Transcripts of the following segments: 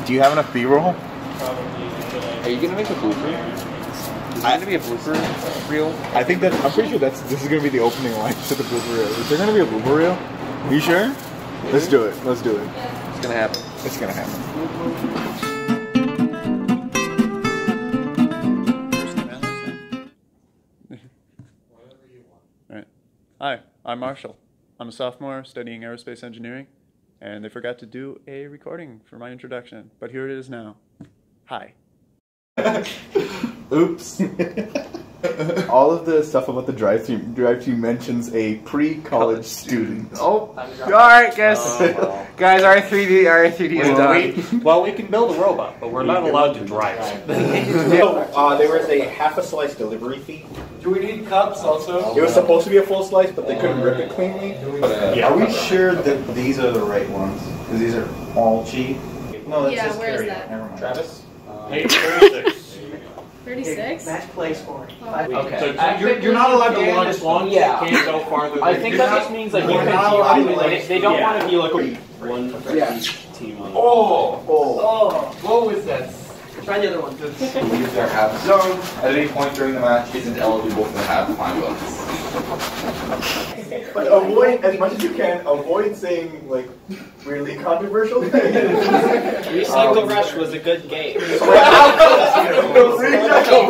Do you have enough B-roll? Are you gonna make a blooper? Is there gonna be a blooper reel? I think that I'm pretty sure this is gonna be the opening line to the blooper reel. Is there gonna be a blooper reel? Are you sure? Let's do it. Let's do it. It's gonna happen. It's gonna happen. Alright. Hi, I'm Marshall. I'm a sophomore studying aerospace engineering, and they forgot to do a recording for my introduction, but here it is now. Hi. Oops. All of the stuff about the drive-thru mentions a pre-college student. Oh, alright guys. Guys, Ri3D is done. Well, we can build a robot, but we're not allowed to drive. There was a half a slice delivery fee. Do we need cups also? It was supposed to be a full slice, but they couldn't rip it cleanly. Are we sure that these are the right ones? Because these are all cheap. No, that's Yeah, just where is carry. that? Never mind. Travis? Page 36. 36? Match play scoring. Okay. So you're not allowed to launch as long as you can't go farther than I think that just means like You're not allowed to launch. they don't want to be like one team. What was that? Try the other one. Leaves their half zone at any point during the match isn't eligible for the half time bonus. But avoid, as much as you can, avoid saying, like, really controversial things. Recycle Rush was a good game. Recycle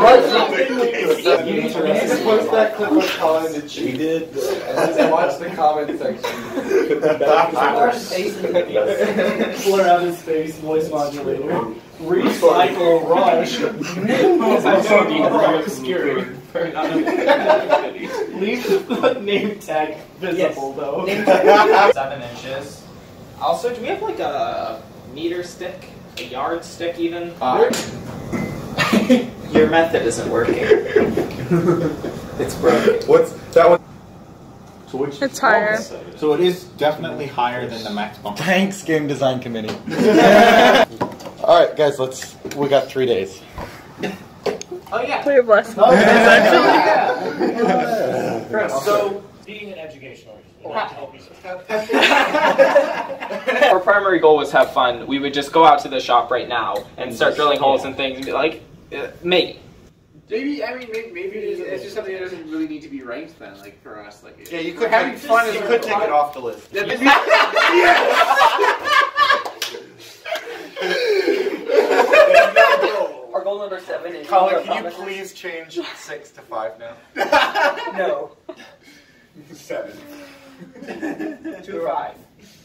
Rush. You need to post that clip of Colin that she did. And watch the comment section. Blur out his face, voice modulator. Recycle Rush. Obscure. Leave the name tag visible though. 7 inches. Also, do we have like a meter stick? A yard stick even? Your method isn't working. It's broken. What's that one? So which? It's higher. So it is definitely higher than the max bump. Thanks, game design committee. All right, guys, we got 3 days. Oh yeah. We have less than So, Being an educational our primary goal was have fun. We would just go out to the shop right now and start drilling holes and things and be like, maybe. Maybe it's just something that doesn't really need to be ranked then, like for us. Like Yeah, you could having fun. You could take it off the list. our goal number 7 is. Colin, can you please change 6 to 5 now? No. 7. 2-5.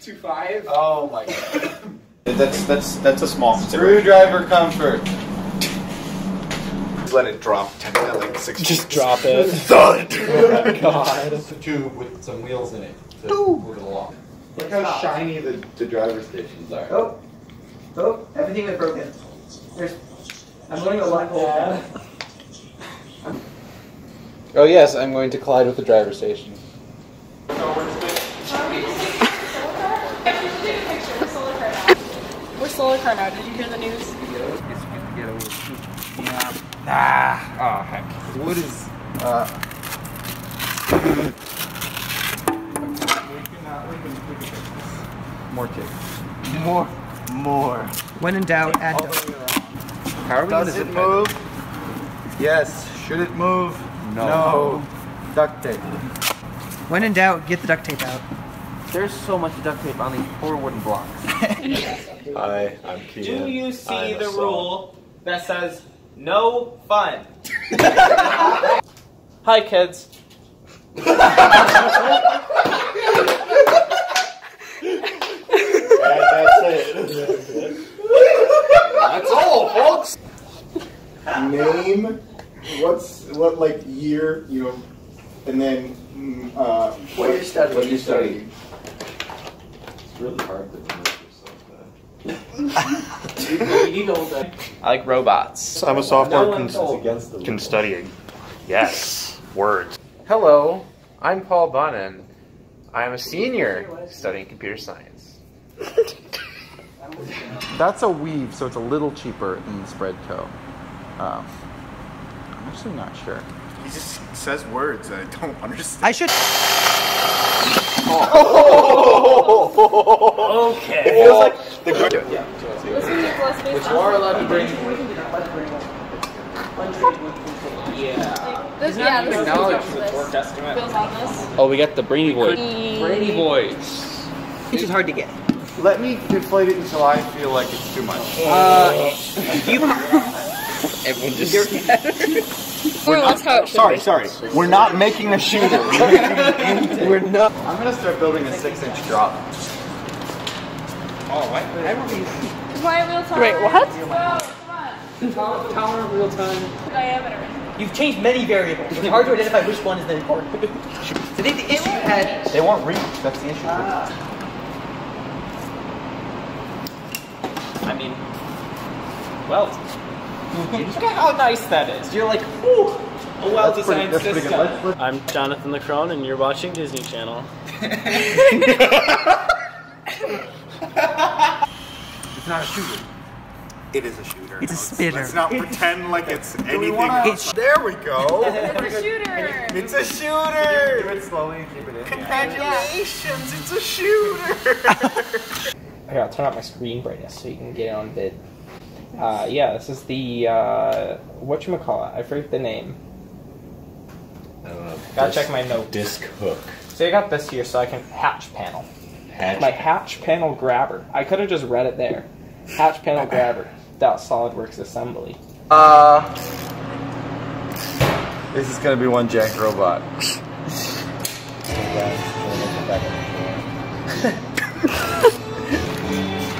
2-5. Oh my god. That's a small Screwdriver comfort. Let it drop 10 like 6. Just drop it. Thud. Oh, God. It's a tube with some wheels in it to move it along. Look how shiny the driver stations are. Oh, everything is broken. I'm learning a lot more. Oh yes, I'm going to collide with the driver station. We're solar car now. Did you hear the news? Oh heck. What is? More tips. More. When in doubt, add doubt. How are we Does it move? Yes. Should it move? No. Duct tape. When in doubt, get the duct tape out. There's so much duct tape on these poor wooden blocks. Hi, I'm Kean. Do you see the rule that says no fun? Hi kids. That's all, folks. Name. What like year, you know, and then What you're studying. What are you studying? It's really hard to remember yourself. You need to hold that. I like robots. I'm a sophomore Against the can studying. Yes. Words. Hello, I'm Paul Bonin. I'm a senior studying computer science. That's a weave, so it's a little cheaper than spread toe. I'm actually not sure. he just says words that I don't understand. I should. Okay. It feels like the Which you are allowed to bring. This, Yeah, this is acknowledge this. the Torque Testament. Feels on this. Oh, we got the Brainy Voice. Brainy Voice. Which is hard to get. Let me inflate it until I feel like it's too much. Everyone just. Or that's how it should be. Sorry. We're not making a shooter. We're not. I'm gonna start building a 6-inch drop. Oh, what? Quiet real time. Wait, what? Come on. Tower real time. Diameter. You've changed many variables. It's hard to identify which one is the important. So the issue you had. They won't reach. That's the issue. I mean, well, look at how nice that is. You're like, ooh, a well-designed system. I'm Jonathan LeCrone, and you're watching Disney Channel. It's not a shooter. It is a shooter. It's a spitter. Let's not pretend like it's anything else. There we go. It's a shooter. It's a shooter. Do it slowly and keep it in. Congratulations, it's a shooter. Here, I'll turn up my screen brightness so you can get it on vid. Yeah, this is the, whatchamacallit? I forget the name. I don't know. Gotta check my notes. Disc hook. So I got this here so I can hatch panel. My hatch panel grabber. I could have just read it there. Hatch panel grabber. .SolidWorks assembly. This is gonna be one jank robot.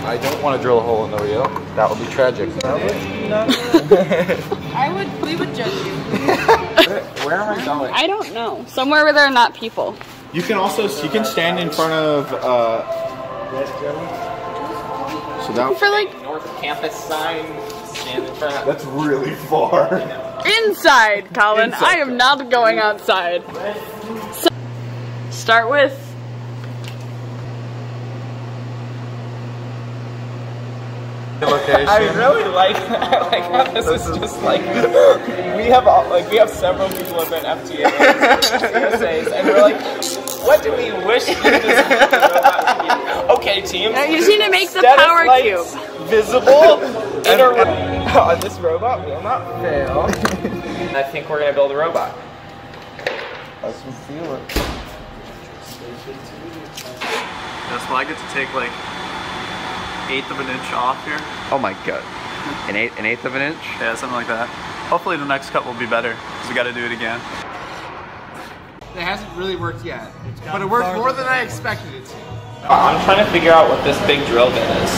I don't want to drill a hole in the reel. That would be tragic. We would judge you. Where am I going? I don't know. Somewhere where there are not people. You can also stand in front of so that For like North Campus sign, stand in front of. that's really far. Inside, Colin. I am not going outside. So, start with. Location. I really like how this is just like we have several people who have been FTAs, CSAs, and we're like, what do we wish this robot to be? Okay, team. You just need to make the Status power lights cube. visible in a room. This robot will not fail. I think we're gonna build a robot. I can feel it. Yes, well, I get to take like 1/8 of an inch off here. Oh my god. An eighth of an inch? Yeah, something like that. Hopefully the next cut will be better, because we got to do it again. It hasn't really worked yet, but it worked more than I expected it to. I'm trying to figure out what this big drill bit is.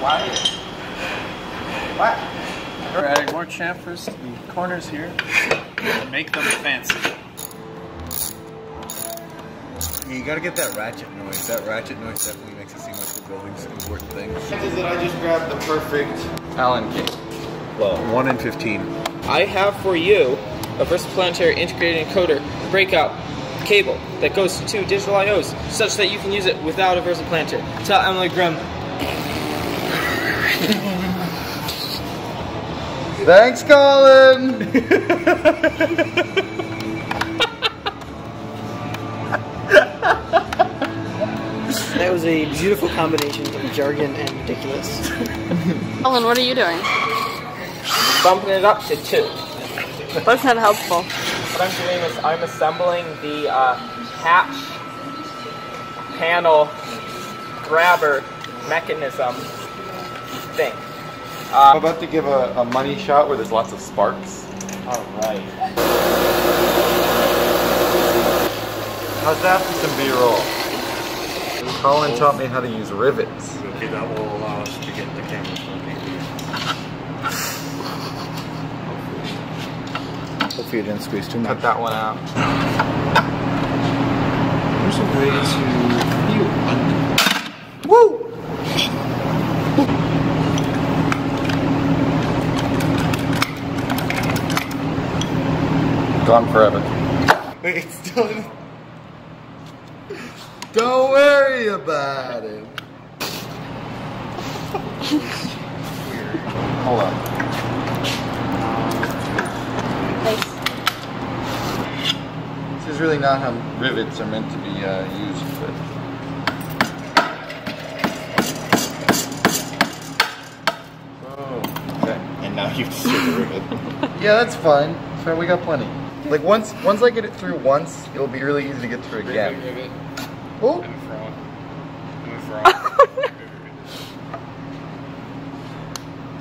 Why? What? We're adding more chamfers to the corners here to make them fancy. You gotta get that ratchet noise. That ratchet noise definitely makes it seem like the building's an important thing. Is that I just grabbed the perfect Allen key. Well, 1 in 15. I have for you a versatile integrated encoder breakout cable that goes to 2 digital IOs, such that you can use it without a VersaPlanter. Tell Emily Grimm. Thanks, Colin! That was a beautiful combination of jargon and ridiculous. Colin, what are you doing? Bumping it up to 2. That's not helpful. What I'm doing is I'm assembling the hatch panel grabber mechanism thing. I'm about to give a money shot where there's lots of sparks. Alright. How's that for some B-roll? Colin taught me how to use rivets. Okay, that will allow us to get the camera working. Hopefully you didn't squeeze too much. Cut that one out. There's a way to Woo! Gone forever. Wait, it's still in. Don't worry about it. Hold on. Thanks. really not how rivets are meant to be used, but... Oh, okay. And now you just take the rivet. Yeah, that's fine. So we got plenty. Like once I get it through once, it'll be really easy to get through again. Oh.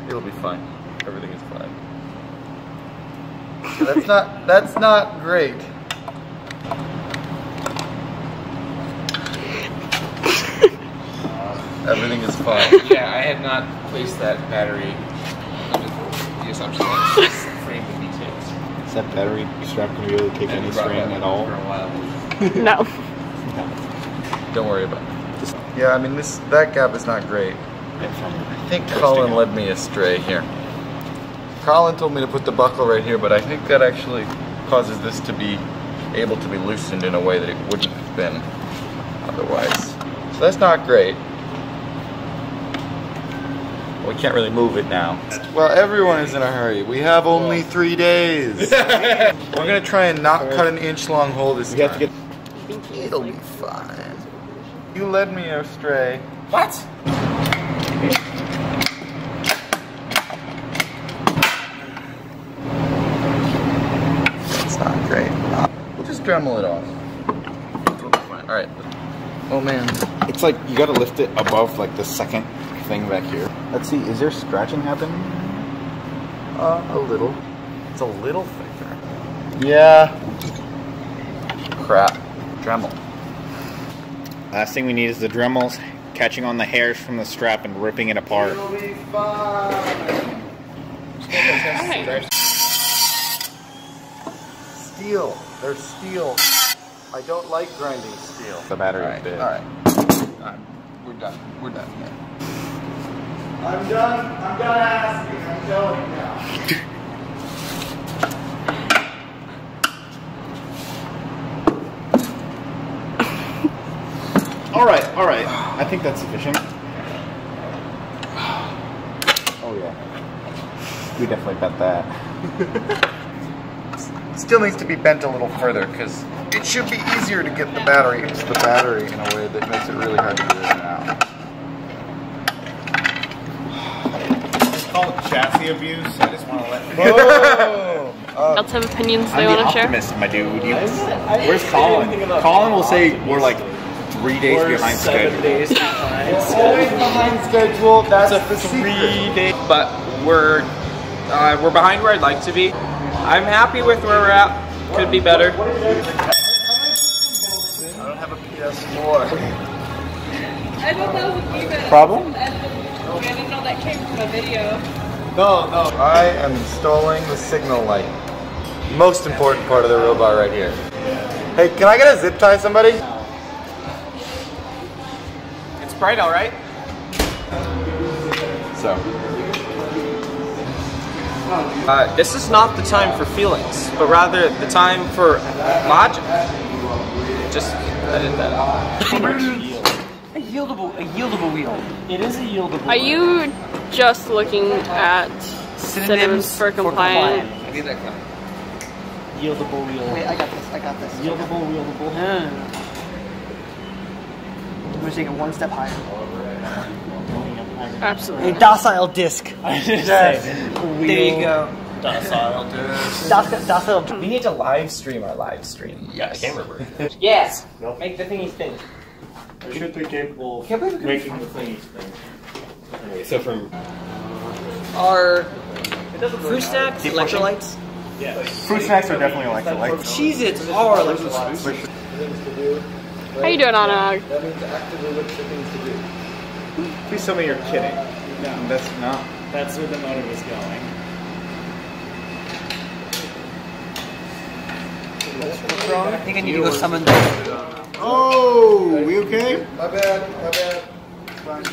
It'll be fine. Everything is fine. That's not great. Everything is fine. Yeah, I had not placed that battery under the assumption that this frame would be taped. Is that battery strap going to be able to take any strain at all? For a while. No. Don't worry about it. Yeah, I mean that gap is not great. I think Colin led me astray here. Colin told me to put the buckle right here, but I think that actually causes this to be able to be loosened in a way that it wouldn't have been otherwise. So that's not great. We can't really move it now. Well, everyone is in a hurry. We have only 3 days. We're gonna try and not cut an inch-long hole this time. It'll be fine. You led me astray. What? It's not great. We'll just Dremel it off. All right. Oh man. It's like you got to lift it above like the second thing back here. Let's see. Is there scratching happening? A little. It's a little thicker. Yeah. Crap. Dremel. Last thing we need is the Dremels catching on the hairs from the strap and ripping it apart. It'll be fine. Steel. They're steel. I don't like grinding steel. The battery is big. Alright. We're done. We're done here. I'm done asking. I'm going now. All right. I think that's sufficient. Oh yeah. We definitely bet that. Still needs to be bent a little further because it should be easier to get the battery into the battery in a way that makes it really hard to get it out. It's called chassis abuse. I just want to let you know. Else have opinions they want to share? Optimist, my dude. Where's Colin? Colin will say we're like 3 days behind schedule. 7 days behind. Always behind schedule. That's a 3 day. But we're behind where I'd like to be. I'm happy with where we're at. Could be better. I don't have a PS4. I thought that was a keypad. Problem? I didn't know that came from a video. No. I am installing the signal light. Most important part of the robot right here. Hey, can I get a zip tie, somebody? It's bright, all right. So. This is not the time for feelings, but rather the time for logic. Just edit that out. A yieldable wheel. It is a yieldable. Are you just looking at synonyms for compliant? I need that kind. Yieldable wheel. Wait, I got this. Yieldable, wieldable. I'm gonna take it one step higher. Absolutely. A docile disc. There you go. Docile disc. Docile. We need to live stream our live stream. Yes. I can't remember. Yes. Make the thingy spin. I should be capable of making the things spin. Anyway, so from Are fruit snacks electrolytes? Yes. Fruit snacks are definitely electrolytes. Cheez-Its are electrolytes. How you doing, Anna? That means actively look for things to do. Please tell me you're kidding. No. That's not. That's where the motor was going. What's wrong? I think I need to go summon Oh, we okay? My bad.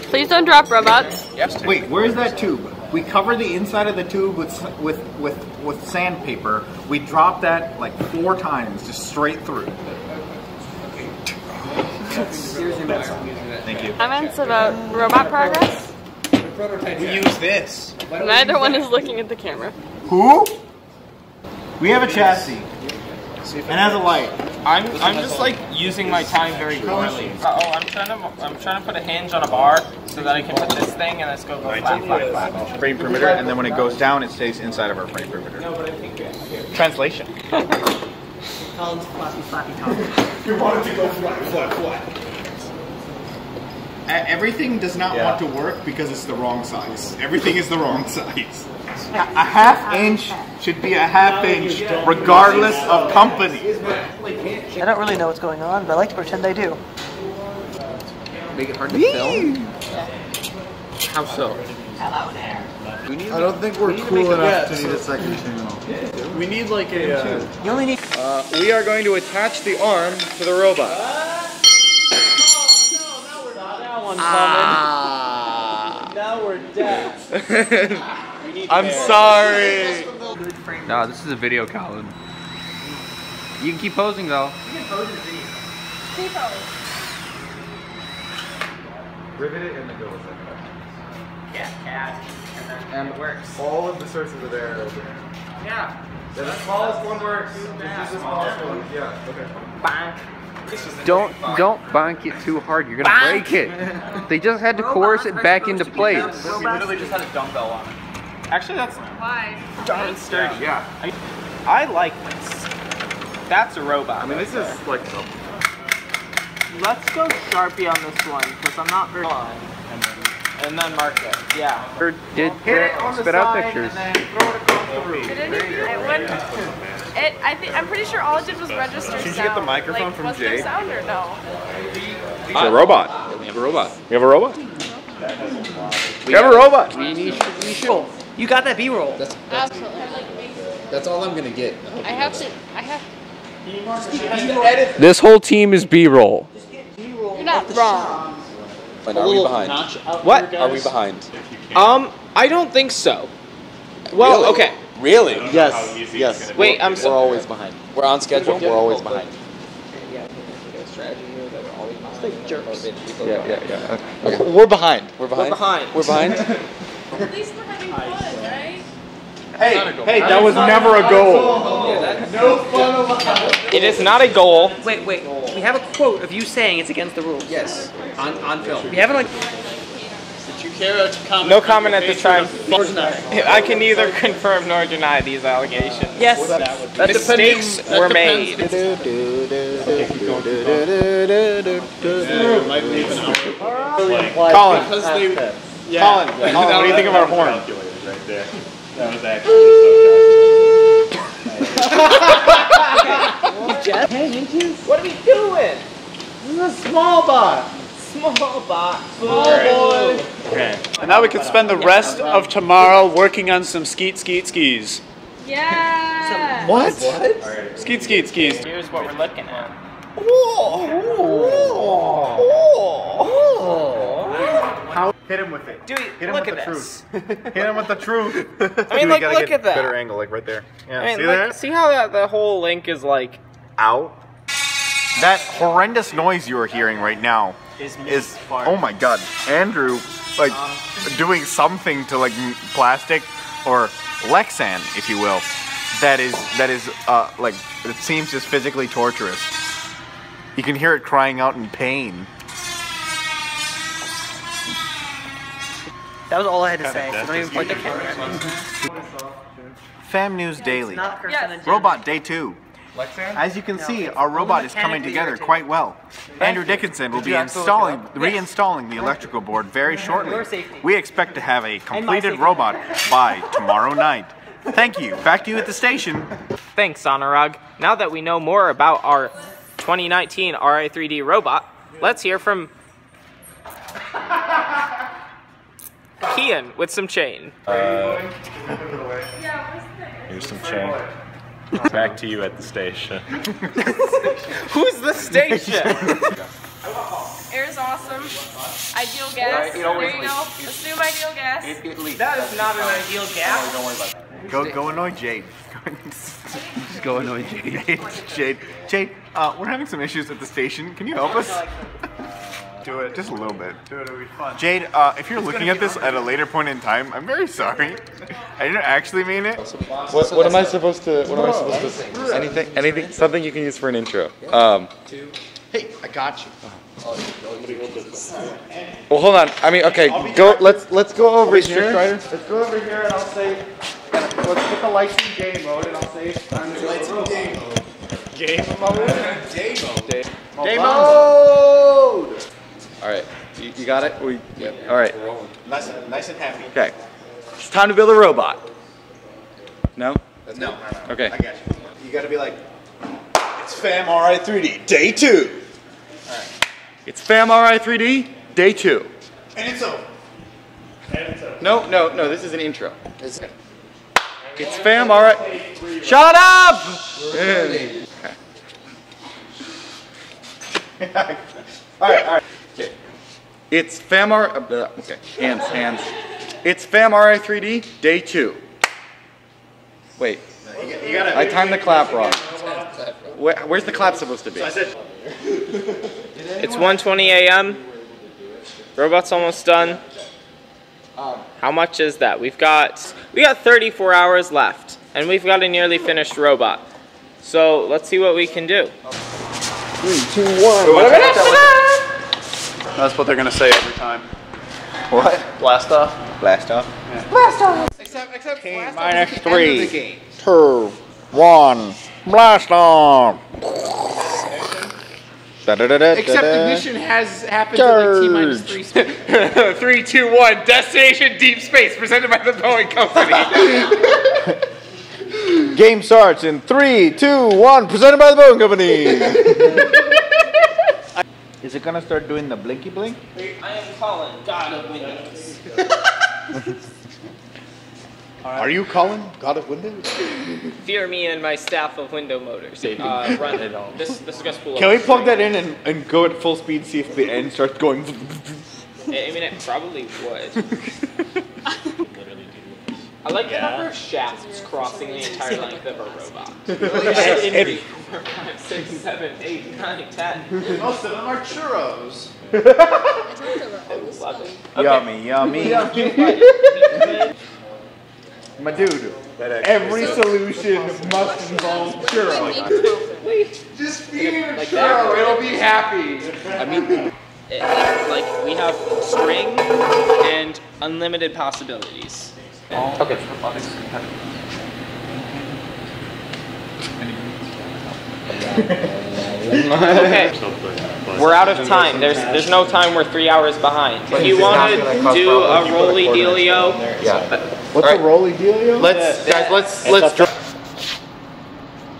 Please don't drop robots. Wait, where's that tube? We cover the inside of the tube with sandpaper. We drop that like 4 times, just straight through. Thank you. Comments about robot progress? We use this. Neither one is looking at the camera. Who? We have a chassis. And has a light. I'm just like using my time very poorly. I'm trying to put a hinge on a bar so that I can put this thing and let's go flat. Frame perimeter, and then when it goes down, it stays inside of our frame perimeter. Translation. Colin's flappy top. You want it to go flat. Everything does not want to work because it's the wrong size. Everything is the wrong size. A half inch should be a half inch regardless of company. I don't really know what's going on, but I like to pretend I do. Make it hard to film? How so? Hello there. I don't think we're cool enough to need a second channel. We need like a... You only need... we are going to attach the arm to the robot. Now we're dead. I'm sorry. No, this is a video, Colin. You can keep posing though. Keep going. Rivet it and then go with it. Yeah, catch. And it works. All of the sources are there. Yeah. The smallest one works. Just use the smallest one. Yeah. Okay. Bang. Don't bonk it too hard. You're gonna break it. They just had to coerce it back into place. We literally just had a dumbbell on it. Actually, that's darn sturdy. Yeah. I like this. That's a robot. I mean, this is like. Let's go Sharpie on this one because I'm not very. And then mark it. Yeah. Or did spit out pictures. I'm pretty sure all it did was register sound. Did you get the microphone from was Jay? there sound or no? It's a robot. We have a robot. We have a robot. We have a robot. We need. You got that B-roll. That's all I'm gonna get. I have to. This whole team is B-roll. You're not wrong. Are we behind? What? Are we behind? I don't think so. Well, Really? okay. Really? Yes. Yes. Wait, I'm We're so. always behind. We're on schedule. We're always behind. Yeah. Okay. We're behind. We're behind. We're behind. We're behind. At least we're having fun, right? Hey, that was never a goal. No fun allowed. It is not a goal. Wait. We have a quote of you saying it's against the rules. Yes. On film. We haven't like... No comment at this time. I can neither confirm nor deny these allegations. Yes. Mistakes were made. Colin, what do you think of our horn? That was actually Jeff? 10 inches? What are we doing? This is a small bot. Small bot. Small boy. Okay. And now we can spend the rest of tomorrow working on some skis. Yeah. What? Skeet skis. Here's what we're looking at. Hit him with it. Dude, Hit him look with at the this. truth. Hit him with the truth. I mean, like, look at that. Better angle, like right there. Yeah, I mean, see like, that? see how the whole link is like out? That horrendous noise you are hearing right now is oh my god, Andrew, like doing something to like plastic or Lexan, if you will. That is like it seems just physically torturous. You can hear it crying out in pain. That was all I had to say. So don't even point the camera at me. Fam News Daily. Not percentage. Robot Day 2. As you can see, our robot is coming together quite well. Andrew Dickinson will be reinstalling the electrical board very shortly. We expect to have a completed robot by tomorrow night. Thank you. Back to you at the station. Thanks, Anurag. Now that we know more about our 2019 Ri3D robot, let's hear from Kian with some chain. Here's some chain. Back to you at the station. Who's the station? Air's awesome. Ideal gas. There you go. Assume ideal gas. That is not an ideal gas. Don't worry about it. Go annoy Jade. Just go annoy Jade. Jade, we're having some issues at the station. Can you help us? Do it. Just a little bit. Do it. It'll be fun. Jade, if you're looking at this at a later point in time, I'm very sorry. I didn't actually mean it. What am I supposed to? What am I supposed to? Anything? Something you can use for an intro. Hey, I got you. Well, hold on. I mean, okay. Go. Let's go over here. Let's go over here, and I'll say. Let's put the lights in game mode, and I'll say it's time to go to game mode. Game mode. Game mode. All right. You got it. All right. Nice and happy. Okay. It's time to build a robot. No. No. Okay. I got you. You got to be like, it's fam Ri3D day 2. All right. It's fam Ri3D day 2. And it's over. No. This is an intro. It's fam Ri. Shut up! Okay. All right. Okay. It's fam okay. Hands. It's fam Ri3D day 2. Wait. I timed the clap wrong. Where's the clap supposed to be? It's 1:20 a.m. Robot's almost done. How much is that? We got 34 hours left, and we've got a nearly finished robot. So let's see what we can do. 3, 2, 1. That's what they're gonna say every time. What? Blast off. Blast off. Yeah. Blast off. Except minus 3, 2, 1. Blast off. Except ignition has happened at like T-minus 3 speed. 3, 2, 1. Destination Deep Space, presented by the Boeing Company. Game starts in 3, 2, 1. Presented by the Boeing Company. Is it gonna start doing the blinky blink? I am Colin, God of Windows. Are you Colin, God of Windows? Fear me and my staff of window motors. Run it all. This is gonna spool. Can we plug that in and go at full speed, see if the end starts going? I mean, it probably would. I like the number of shafts crossing the entire length of a robot. 4, 5, 6, 7, 8, 9, 10. Most of them are churros. 11. Yummy. My dude, every solution must involve churro. Just feed him a churro, it'll be happy. I mean, like, we have string and unlimited possibilities. Okay. Okay. We're out of time. There's no time. We're 3 hours behind. If you want to do a roly dealio, What's a roly dealio? Let's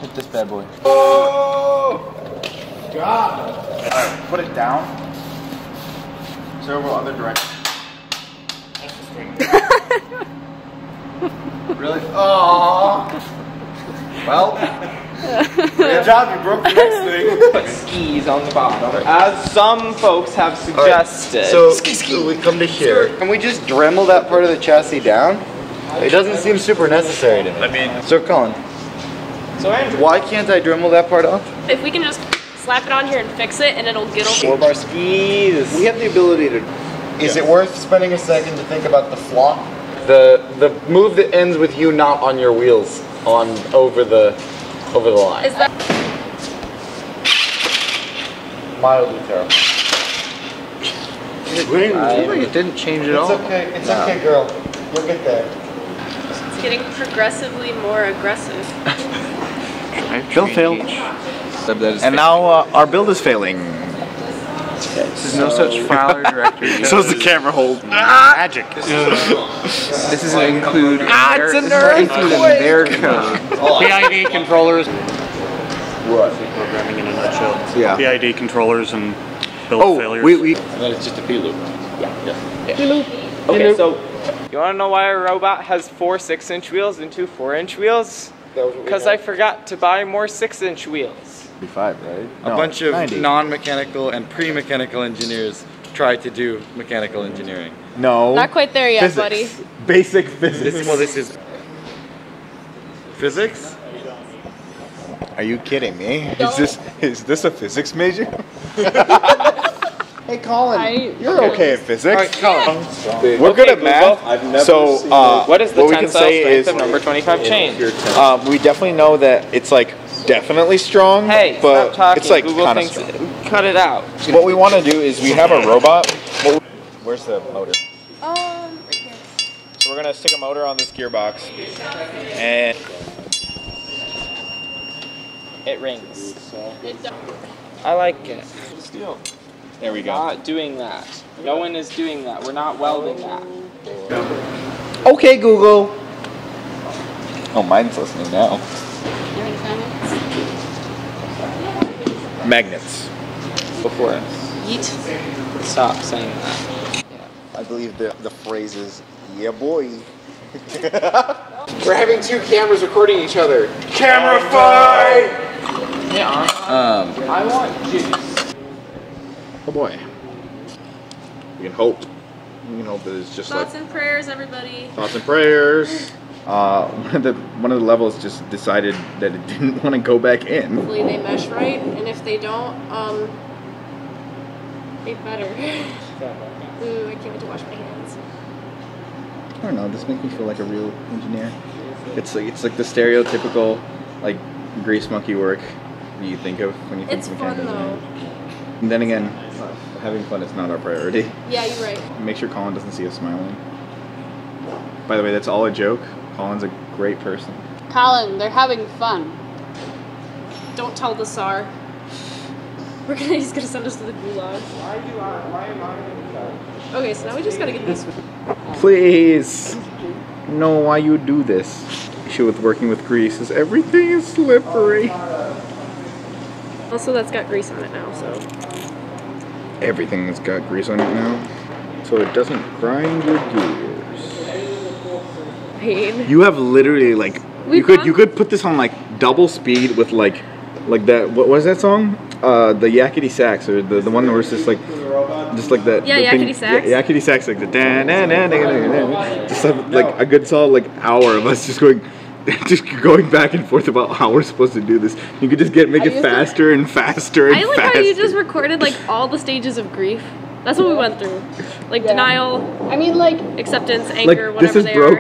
hit this bad boy. Oh God! Alright, put it down. Several other directions. Really? Oh. Well. Good job, you broke the next thing. put skis on the bottom, as some folks have suggested. So we come to here. Can we just Dremel that part of the chassis down? It doesn't seem super necessary to me. I mean, so Colin, So Andrew, why can't I Dremel that part off? If we can just slap it on here and fix it, and it'll get over. 4-bar skis. We have the ability to. Is it worth spending a second to think about the flop? The move that ends with you not on your wheels over the line. Is that Mildly terrible. It didn't change at all. It's okay. It's okay, girl. You'll get there. it's getting progressively more aggressive? Build failed. And now our build is failing. There's no such file or directory. So is the camera hold. Magic. This is include it's an earthquake. their code. PID controllers. What? Programming in a nutshell. Yeah. PID controllers and build failures. And then it's just a P loop. okay, so you want to know why a robot has 4 6-inch wheels and 2 4-inch wheels? Because I forgot to buy more 6-inch wheels. 5, right? A bunch of 90. non-mechanical and pre-mechanical engineers tried to do mechanical engineering. No. Not quite there yet, buddy. Basic physics. This is physics. Are you kidding me? Is this a physics major? Hey, Colin, you're okay at physics. All right, Colin. Yeah. We're good at math. So, what is the what we can say is of number 25 change? we definitely know that it's like definitely strong, Hey, but stop talking. it's like Google kind of thinks strong. cut it out. What we want to do is we have a robot. Where's the motor? Right here. So we're gonna stick a motor on this gearbox, and It rings. I like it. Still. There we go. Not doing that. No one is doing that. We're not welding that. Okay, Google. Oh, mine's listening now. Magnets. Before. Yeet. Stop saying that. I believe the phrase is, yeah, boy. We're having two cameras recording each other. Camera fight! Yeah. I want juice. Oh boy. We can hope. We can hope that it's just Thoughts like and prayers, everybody. thoughts and prayers. One of the levels just decided that it didn't want to go back in. Hopefully they mesh right, and if they don't, they better. Ooh, I can't wait to wash my hands. I don't know. This makes me feel like a real engineer. It's like the stereotypical like grease monkey work that you think of when you think It's of fun mechanical though. engineering. And then again, having fun is not our priority. Yeah, you're right. Make sure Colin doesn't see us smiling. By the way, that's all a joke. Colin's a great person. Colin, they're having fun. Don't tell the SAR. He's gonna send us to the gulag. Why am I Okay, so now we just gotta get this. Please. No, why you do this? The issue with working with grease is everything is slippery. Also, that's got grease on it now, so. Everything has got grease on it now, so it doesn't grind your gears. Pain. You have literally like you could put this on like double speed with like that. What was that song? The Yakety Sax, or the one where it's just like that. Yeah, Yakety Sax. Yeah, Yakety Sax, like the just have, like a good solid like hour of us just going back and forth about how we're supposed to do this. You could just make it faster and faster and I like faster. how you just recorded like all the stages of grief. That's what we went through. Like denial. I mean, like acceptance, anger, like, whatever they are.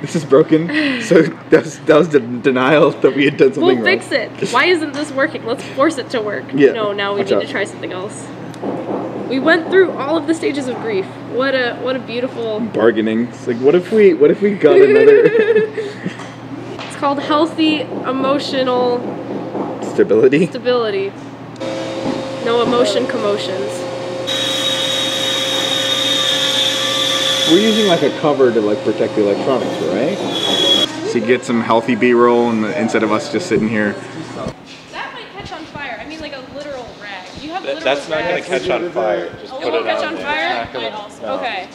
This is broken. So that was the denial that we had done something wrong. We'll fix it. Why isn't this working? Let's force it to work. Yeah. No, now we need to try something else. We went through all of the stages of grief. What a beautiful bargaining. It's like what if we got another It's called healthy emotional stability. No emotion commotions. We're using like a cover to like protect the electronics, right? So you get some healthy B-roll instead of us just sitting here. That might catch on fire. I mean like a literal rag. You have literal That's not going to catch on fire. Just put it catch on on there. fire? Okay.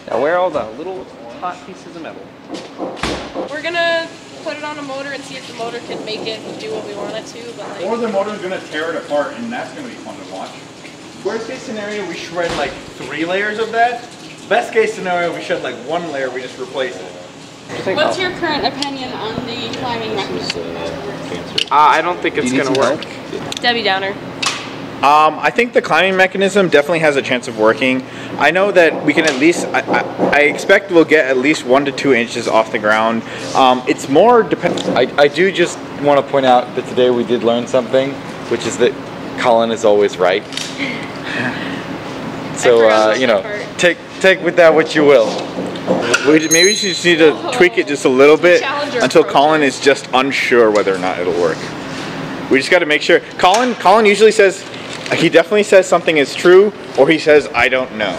Now where are all the little hot pieces of metal? We're gonna put it on a motor and see if the motor can make it do what we want it to, but like... Or the motor's going to tear it apart, and that's going to be fun to watch. Worst case scenario, we shred like 3 layers of that. Best case scenario, we shred like 1 layer, we just replace it. What's your current opinion on the climbing mechanism? I don't think it's gonna work. Debbie Downer. I think the climbing mechanism definitely has a chance of working. I know that we can at least, I expect we'll get at least 1 to 2 inches off the ground. It's more dependent. I do just want to point out that today we did learn something, which is that Colin is always right. So, you know, take with that what you will. Maybe we just need to tweak it just a little bit until Colin is just unsure whether or not it'll work. We just got to make sure. Colin usually says, he definitely says something is true, or he says, I don't know.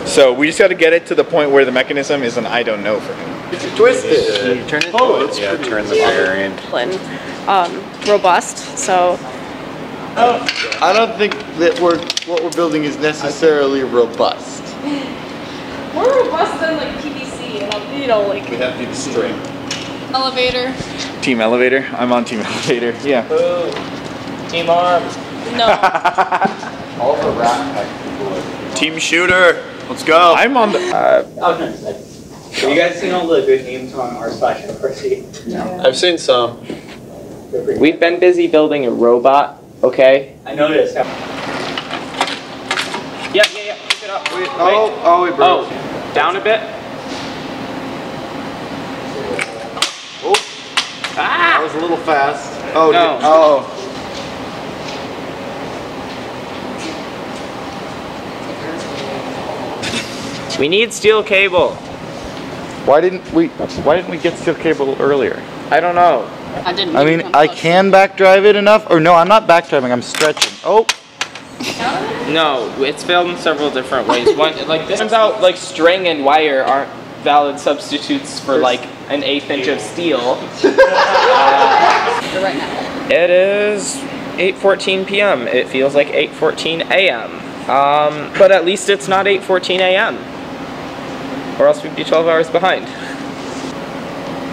So we just got to get it to the point where the mechanism is an I don't know for him. Twist it. You turn it. Yeah, turn the bearing. Robust, so... I don't think that what we're building is necessarily robust. More robust than like PVC, and you know, like... We have PVC string. Elevator. Team Elevator? I'm on Team Elevator, yeah. Ooh. Team Arms. No. All the rat pack people are... Team Shooter, let's go. I'm on the... Have you guys seen all the good names on r/university? No. I've seen some. We've been busy building a robot, okay? I noticed. Oh, it broke. Oh, down a bit. Oh. That was a little fast. Oh, no. Oh. We need steel cable. Why didn't we get steel cable earlier? I don't know. I mean, I can backdrive it enough. Or no, I'm not backdriving. I'm stretching. Oh. No, it's failed in several different ways. One, like this turns out, like string and wire aren't valid substitutes for like an 1/8 inch of steel. Right now. It is 8:14 p.m. It feels like 8:14 a.m. But at least it's not 8:14 a.m. Or else we'd be 12 hours behind.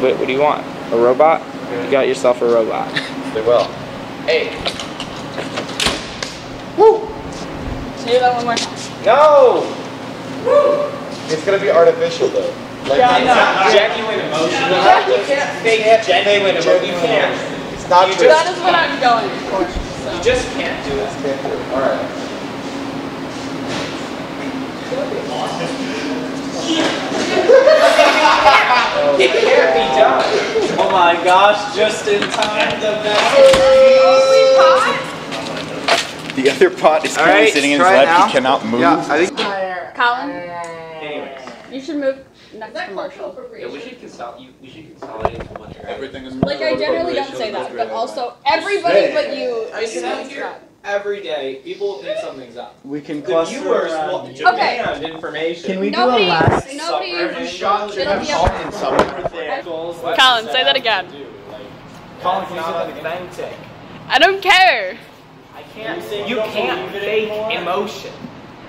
Wait, what do you want? A robot? You got yourself a robot. They will. Hey. Woo! Say that one more time. No! Woo! It's gonna be artificial though. Like, Yeah, it's not genuine emotion. You can't fake genuine emotion. You can't. It's not true. That is what I'm going for. So. You just can't do it. Alright. It can't be done. Oh my gosh, just in time, the best. The other pot is All currently right, sitting in his try it lap. now. He cannot move. Yeah, I think. Colin, you should move next to Marshall. Yeah, we should consolidate into one area. Everything is Like, I generally don't say that, but also everybody but you I is sit gonna here subscribe. every day. People think something's up. We can The cluster viewers around will each demand information. Can we do Nobody, a last? nobody, Every shot should it'll have be salt up. in somewhere. Colin, say that again. Colin's not authentic. I don't care. I can't. You can't fake emotion.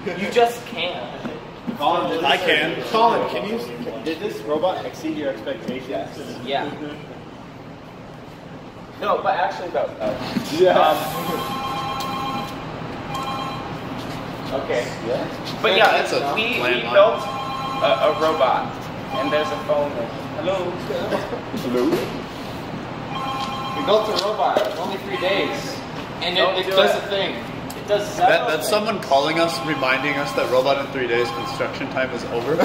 You just can't. Colin, I can. Colin, can you? Did this robot exceed your expectations? Yeah. No, but actually though. Okay. Yeah. But yeah, we built a robot, and there's a phone there. Hello. Hello. We built a robot. It's only 3 days, and it does a thing. It does several That's things. someone calling us, reminding us that robot in 3 days construction time is over.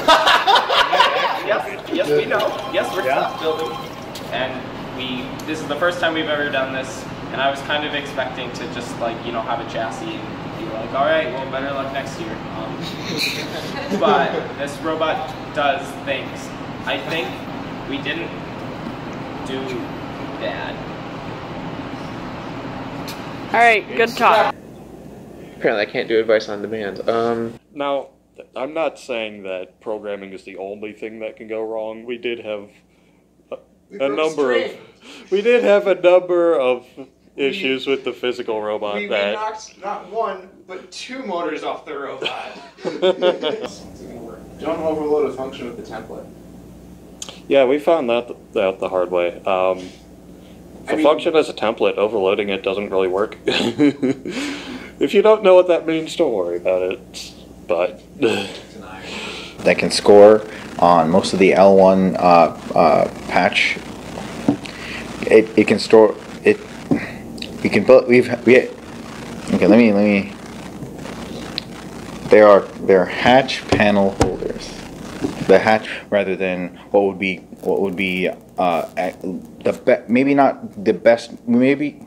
Yes, we know. Yes, we're stopped building, and this is the first time we've ever done this, and I was kind of expecting to just like have a chassis and be like, all right, well, better luck next year. But this robot does things. I think we didn't do bad. All right, good talk. Apparently, I can't do advice on demand. Now, I'm not saying that programming is the only thing that can go wrong. We did have a number of issues with the physical robot We knocked not one, but 2 motors off the robot. Don't overload a function with the template. Yeah, we found that out the hard way. If a function as a template, overloading it doesn't really work. If you don't know what that means, don't worry about it. But that can score on most of the L1 patch. It can store it. We can build. Okay. Let me. They're hatch panel holders. The hatch rather than what would be maybe not the best. Maybe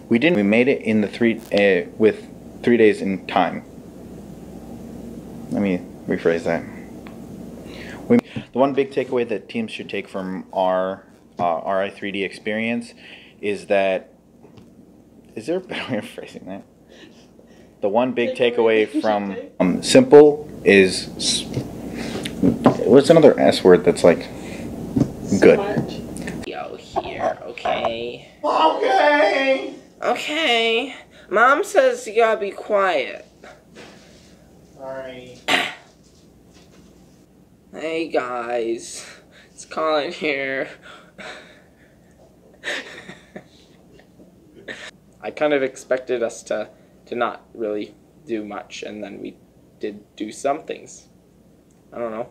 we didn't. We made it in the with 3 days in time. Let me rephrase that. The one big takeaway that teams should take from our Ri3D experience is that. Is there a better way of phrasing that? The one big takeaway from simple is. What's another S word that's like good? Yo, here, okay. Okay. Okay. Mom says you gotta be quiet. Sorry. Hey guys, it's Colin here. I kind of expected us to not really do much, and then we did do some things. I don't know.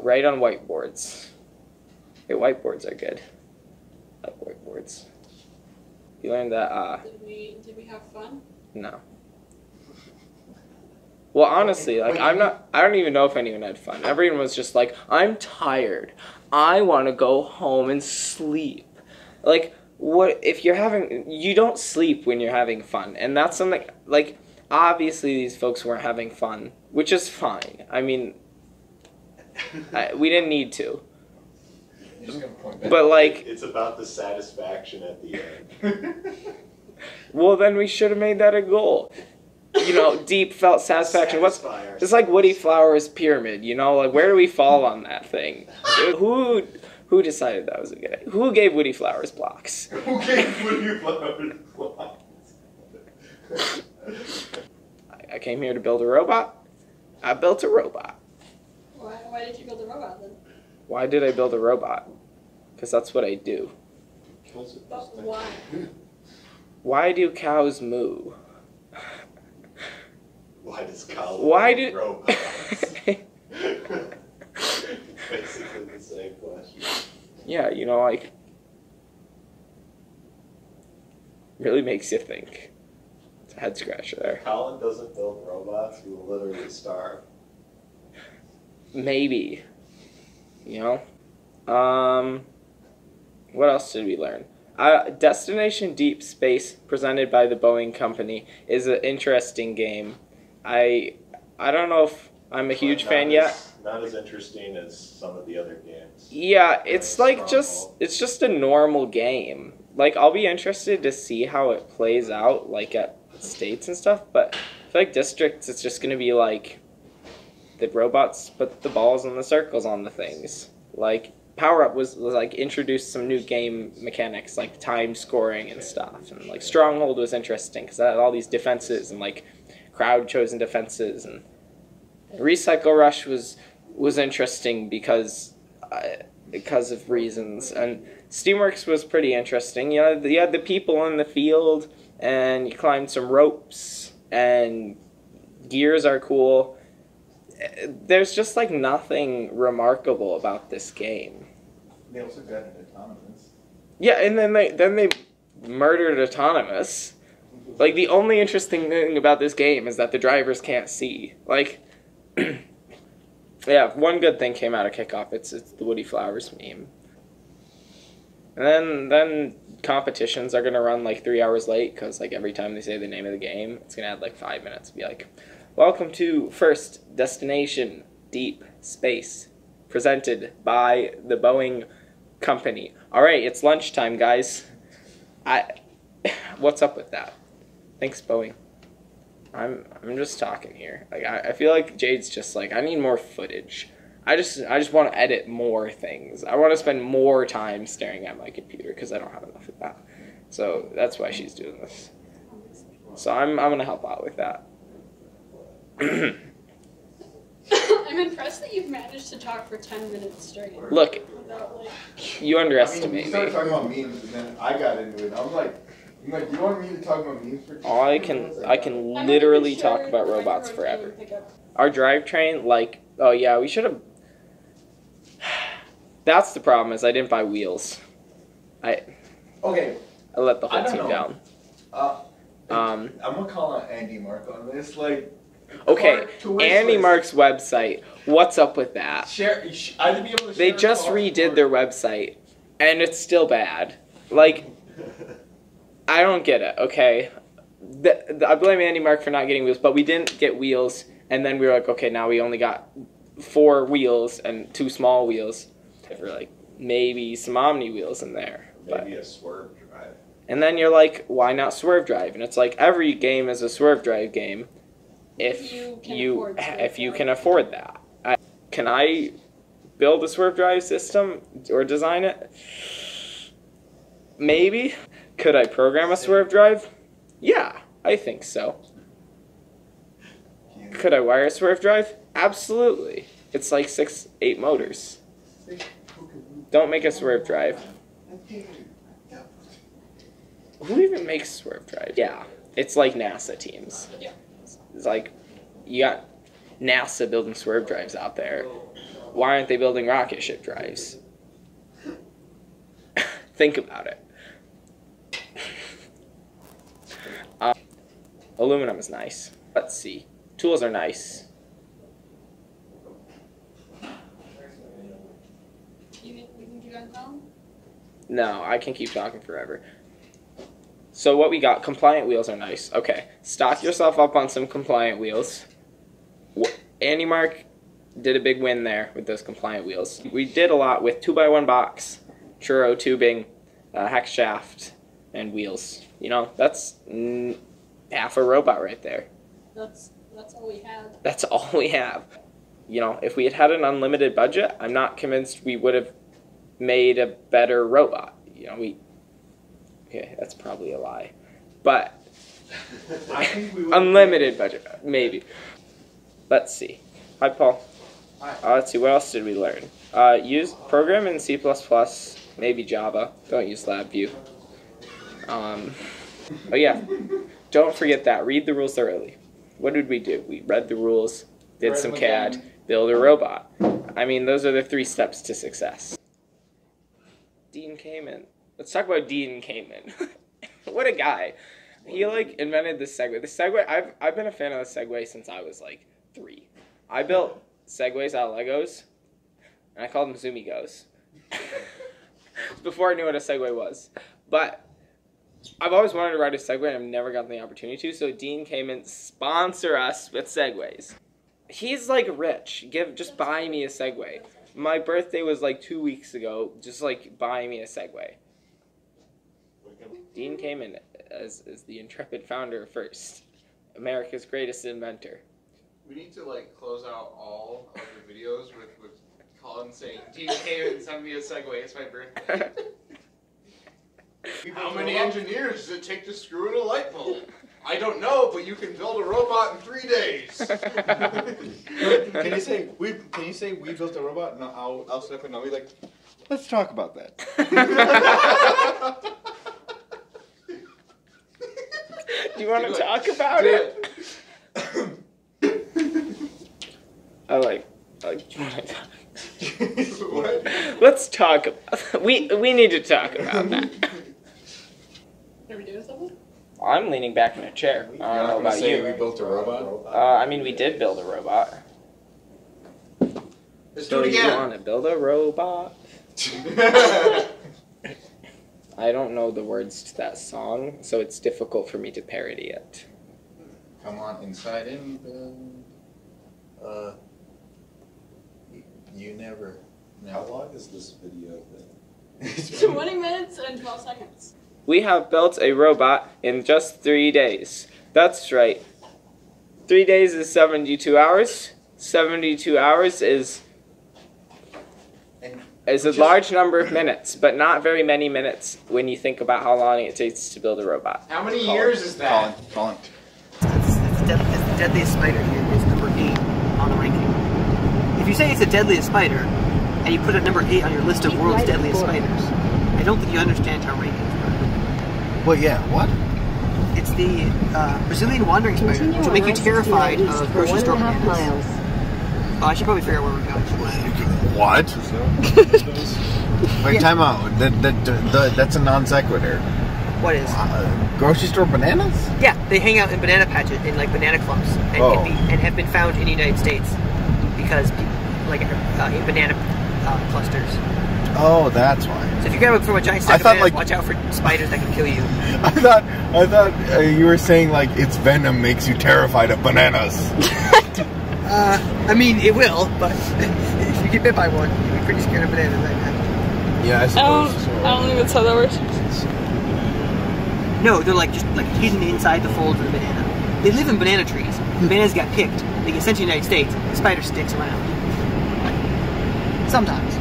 Write on whiteboards. Okay, whiteboards are good. I like whiteboards. You learned that, Did we have fun? No. Well, honestly, like, I don't even know if anyone had fun. Everyone was just like, I'm tired. I want to go home and sleep. Like, what, if you're having, you don't sleep when you're having fun. And that's something, like, obviously these folks weren't having fun, which is fine. I mean, we didn't need to. But, like, it's about the satisfaction at the end. Well, then we should have made that a goal. You know, deep felt satisfaction. It's like Woody Flowers' pyramid, you know? Like, where do we fall on that thing? Who decided that was a good idea? Who gave Woody Flowers blocks? Who gave Woody Flowers blocks? I came here to build a robot. I built a robot. Why did you build a robot then? Why did I build a robot? Because that's what I do. But why? Why do cows moo? Why does cow robots? Basically the same question. Yeah, you know, like, really makes you think. It's a head scratcher there. Colin doesn't build robots, he will literally starve. Maybe. You know? What else did we learn? Destination Deep Space, presented by the Boeing Company, is an interesting game. I don't know if I'm a huge fan yet. Not as interesting as some of the other games. Yeah, it's like it's just a normal game. Like, I'll be interested to see how it plays out, like, at states and stuff, but I feel like districts, it's just gonna be like the robots put the balls and the circles on the things. Like, Power Up was like introduced some new game mechanics, like time scoring and stuff, and like Stronghold was interesting because it had all these defenses and like crowd chosen defenses, and Recycle Rush was interesting because of reasons, and Steamworks was pretty interesting. You know, you had the people in the field, and you climbed some ropes, and gears are cool. There's just like nothing remarkable about this game. They also got an Autonomous. Yeah, and then they murdered Autonomous. Like, the only interesting thing about this game is that the drivers can't see. Like, yeah, one good thing came out of Kickoff. It's the Woody Flowers meme. And then competitions are gonna run like 3 hours late because like every time they say the name of the game, it's gonna add like 5 minutes. Be like, welcome to First Destination Deep Space, presented by the Boeing Company. All right, it's lunchtime, guys. What's up with that? Thanks, Boeing. I'm just talking here. Like, I feel like Jade's just like, I need more footage. I just want to edit more things. I want to spend more time staring at my computer because I don't have enough of that. So that's why she's doing this. So I'm gonna help out with that. I'm impressed that you've managed to talk for 10 minutes straight. Look, without, like... you underestimate you started me. talking about memes, and then I got into it. I was like, you want me to talk about memes for 10 minutes? I can literally talk about robots forever. Our drivetrain, like, oh yeah, we should have... That's the problem, is I didn't buy wheels. I let the whole team down. I'm gonna call out Andy Mark on this. Like, okay, Andy Mark's website. What's up with that? They just redid their website, and it's still bad. Like, I don't get it. Okay, I blame Andy Mark for not getting wheels, but we didn't get wheels, and then we were like, okay, now we only got 4 wheels and 2 small wheels. For like maybe some Omni wheels in there. Maybe a swerve drive. And then you're like, why not swerve drive? And it's like, every game is a swerve drive game if you can afford that. Can I build a swerve drive system or design it? Maybe. Could I program a swerve drive? Yeah, I think so. Could I wire a swerve drive? Absolutely. It's like 6-8 motors. Don't make a swerve drive. Who even makes swerve drive? Yeah, it's like NASA teams. It's like, you got NASA building swerve drives out there. Why aren't they building rocket ship drives? Think about it. Aluminum is nice. Let's see. Tools are nice. You think you guys know? No, I can keep talking forever. So what we got, compliant wheels are nice. Okay, stock yourself up on some compliant wheels. Andy Mark did a big win there with those compliant wheels. We did a lot with 2x1 box, churro tubing, hex shaft, and wheels. You know, that's half a robot right there. That's all we have. That's all we have. You know, if we had had an unlimited budget, I'm not convinced we would have made a better robot. You know, okay, that's probably a lie. But I think we would unlimited budget, maybe. Let's see. Hi, Paul. Hi. Let's see, what else did we learn? Use program in C++, maybe Java. Don't use LabVIEW. Oh yeah, don't forget that. Read the rules thoroughly. What did we do? We read the rules, did some CAD, build a robot. I mean, those are the 3 steps to success. Dean Kamen. Let's talk about Dean Kamen. What a guy. He like invented the Segway. The Segway, I've been a fan of the Segway since I was like 3. I built Segways out of Legos, and I called them Zoomigos. Before I knew what a Segway was. But I've always wanted to ride a Segway, and I've never gotten the opportunity to, so Dean came and sponsor us with Segways. He's like rich. Just buy me a Segway. My birthday was like 2 weeks ago. Just like buy me a Segway. Dean came in as the intrepid founder first. America's greatest inventor. We need to like close out all of the videos with Colin saying, Dean came and sent me a Segway, it's my birthday. How many engineers does it take to screw in a light bulb? I don't know, but you can build a robot in 3 days. Can you say we built a robot? And I'll step in and I'll be like, let's talk about that. Do you want to talk about it? I like. Do you want to talk? What? Let's talk about. We need to talk about that. Are we doing something? I'm leaning back in a chair. I don't know about you. We built a robot? I mean, we did build a robot. Let's So do it you again. want to build a robot? I don't know the words to that song, so it's difficult for me to parody it. Come on, inside in. You never. How long is this video thing? 20 minutes and 12 seconds. We have built a robot in just 3 days. That's right. 3 days is 72 hours. 72 hours is a large number of minutes, but not very many minutes when you think about how long it takes to build a robot. How many years is that? Colin. It's the deadliest spider here. It's number 8 on the ranking. If you say it's the deadliest spider, and you put it number 8 on your list of world's deadliest spiders, I don't think you understand how rankings work. Well, yeah, what? It's the Brazilian wandering spider, which will make you terrified of grocery store bananas. Oh, I should probably figure out where we're going. What? Wait, time out. That's a non sequitur. What is? Grocery store bananas? Yeah, they hang out in banana patches, in like banana clumps, and have been found in the United States because people, like in banana clusters. Oh, that's why. So if you grab it from a giant stack of bananas, watch out for spiders that can kill you. I thought you were saying like its venom makes you terrified of bananas. I mean, it will, but if you get bit by one, you'll be pretty scared of bananas right now. Yeah, I suppose. I don't think that's how that works. No, they're like just like hidden inside the folds of the banana. They live in banana trees. The bananas get picked. They get sent to the United States. The spider sticks around. Sometimes.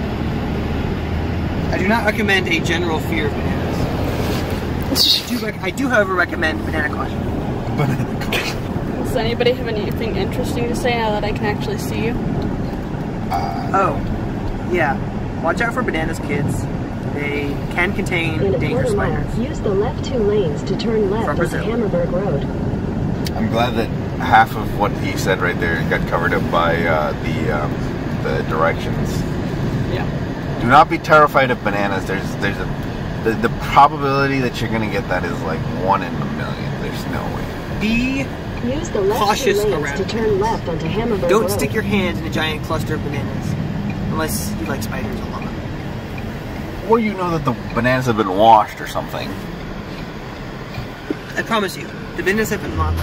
I do not recommend a general fear of bananas. I do, however, recommend banana caution. Banana caution. Does anybody have anything interesting to say now that I can actually see you? Oh, yeah. Watch out for bananas, kids. They can contain dangerous spiders. Use the left 2 lanes to turn left onto Hammerberg Road. I'm glad that half of what he said right there got covered up by the directions. Yeah. Do not be terrified of bananas. The probability that you're gonna get that is like 1 in a million. There's no way. Be Use the left cautious lanes around to turn left onto Hammerberg Don't Road. stick your hand in a giant cluster of bananas. Unless you like spiders a lot. Or you know that the bananas have been washed or something. I promise you, the bananas have been washed.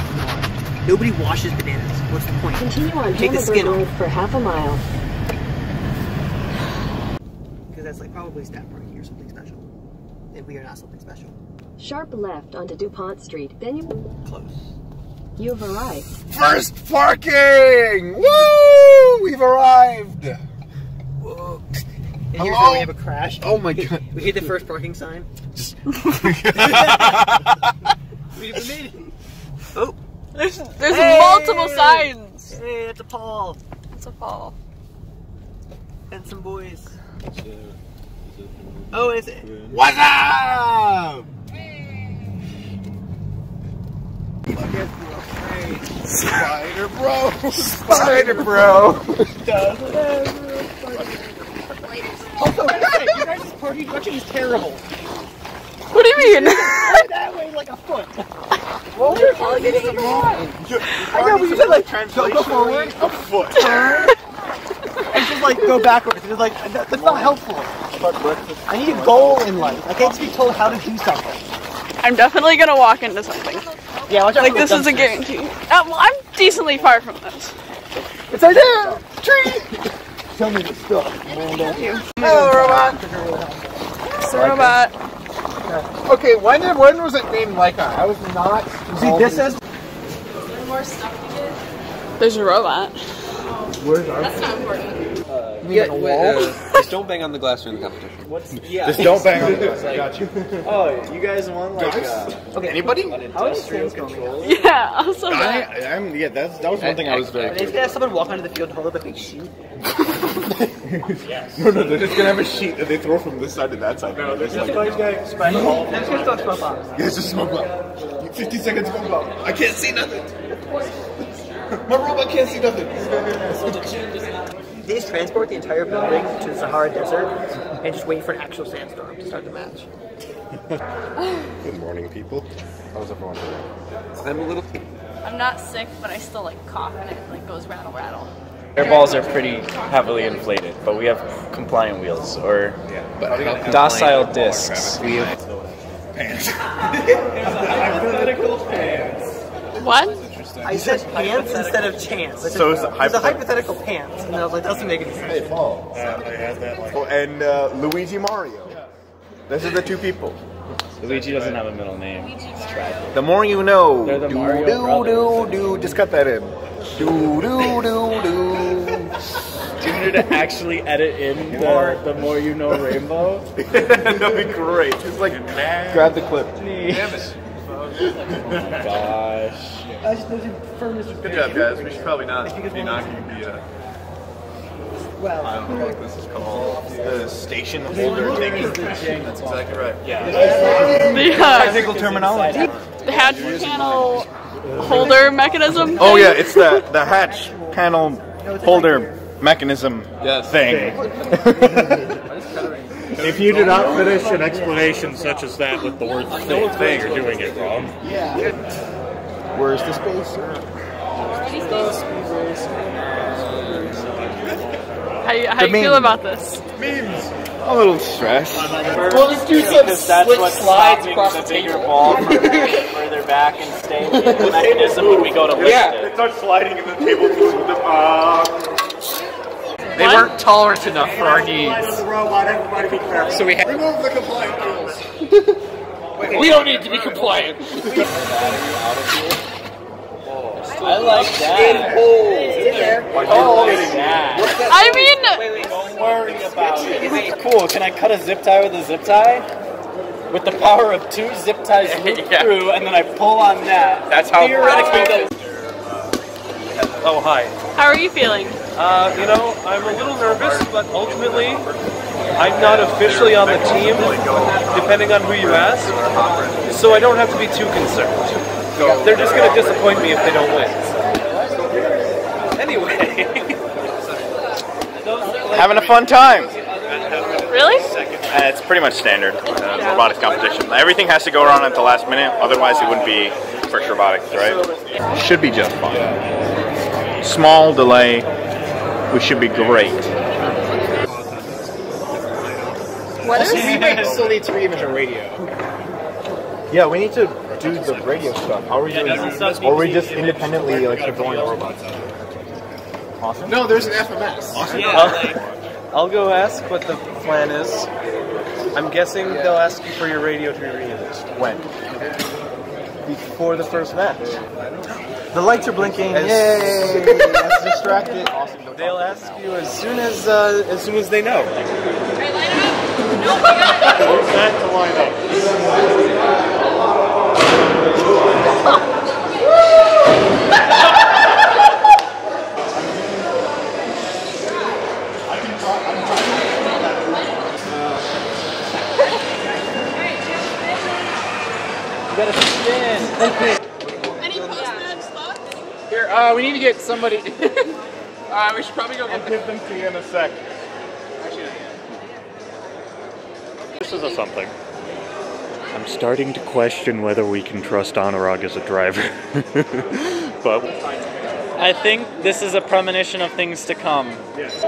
Nobody washes bananas. What's the point? Continue on Take the skin Hammerberg Road off. for half a mile. Because that's like probably step parking or something special. And we are not something special. Sharp left onto DuPont Street. Then you... Close. You've arrived. First parking! Woo! We've arrived! Whoa. And here's Hello? where we have a crash. Oh my god. We hit the first parking sign. Just... we made it. Oh. There's multiple signs. Hey, that's a Paul. It's a Paul. And some boys. Oh, is it? What's up? Spider bro! Spider bro! Also, you guys' parking structure is terrible. What do you mean? That way like a foot. Well, we're calling it a line. I know, but you said like go forward, a foot. turn, and just like go backwards. It's like that's not helpful. I need a goal in life. I can't just be told how to do something. I'm definitely gonna walk into something. Yeah, watch out. Like this is a guarantee. Well, I'm decently far from this. It's right there. Tree. Tell me the stuff. Thank you. Hello, robot. It's a robot. Okay, when was it named Leica? I was not. See, this says. Is there more stuff to get? There's a robot. Where's our? That's not important. Just don't bang on the glass during the competition. Just don't bang on the glass. I got you. Oh, you guys won like Okay, anybody? How is this going? Yeah, also that was one thing I was very. Are they gonna have someone walk onto the field and hold up a big sheet? Yes. No, they're just gonna have a sheet that they throw from this side to that side. No, there's like. I'm just gonna start smoke bombs. Yeah, it's just smoke bomb. 50 seconds smoke bomb. I can't see nothing. My robot can't see nothing. They just transport the entire building to the Sahara Desert and just wait for an actual sandstorm to start the match. Good morning, people. How's everyone doing? I'm not sick, but I still like cough and it like goes rattle rattle. Air balls are pretty heavily inflated, but we have compliant wheels or docile discs. We have pants. hypothetical pants. What? I said pants instead of chance. I said, So it's a hypothetical pants, and I was like, that doesn't make any sense. Hey, Paul. And Luigi Mario. Those are the two people. Luigi doesn't have a middle name. It's tragic. The more you know. They're the Mario do. Just cut that in. Do. Junior to actually edit in the more you know rainbow. That'd be great. Just like grab the clip. Damn it. Gosh. Good job, guys. We should probably not be knocking the. Well, I don't know what this is called. The station holder thing. That's exactly right. Yeah. The Technical terminology. the hatch panel holder mechanism. Oh thing? yeah, it's the hatch panel holder mechanism thing. If you do not finish an explanation such as that with the word thing, you're doing it wrong. Yeah. Where's the space? How you feel about this? Memes. A little stressed. well, let's do some That's slides across the bigger table. ball further back and stay in the mechanism when we go to lift it. It starts sliding in the table. They weren't tolerant enough for our needs. So we remove the compliant rules. We don't need to be compliant. I like that. I mean, Don't worry about it. Cool. Can I cut a zip tie with a zip tie? With the power of 2 zip ties loop through, and then I pull on that. That's how theoretically. Oh, hi. how are you feeling? You know, I'm a little nervous, but ultimately, I'm not officially on the team, depending on who you ask, so I don't have to be too concerned. They're just going to disappoint me if they don't win. Anyway. Having a fun time. Really? It's pretty much standard robotics competition. Everything has to go around at the last minute, otherwise it wouldn't be for robotics, right? Should be just fine. Small delay, we should be great. What is? We still need to reimage a radio. Yeah, we need to do the radio stuff. How are we doing that? Or we just independently like deploying robots? Awesome. No, there's an FMS. Awesome. I'll go ask what the plan is. I'm guessing they'll ask you for your radio to be reimaged. When? Before the first match. The lights are blinking. Yay! Let's distract it. Awesome. They'll ask you as soon as they know. We're set to line up. Gotta spin. Any post-match thoughts? Here, we need to get somebody. We should probably go get give them to you in a sec. This is a something. I'm starting to question whether we can trust Anurag as a driver. But I think this is a premonition of things to come. Yes.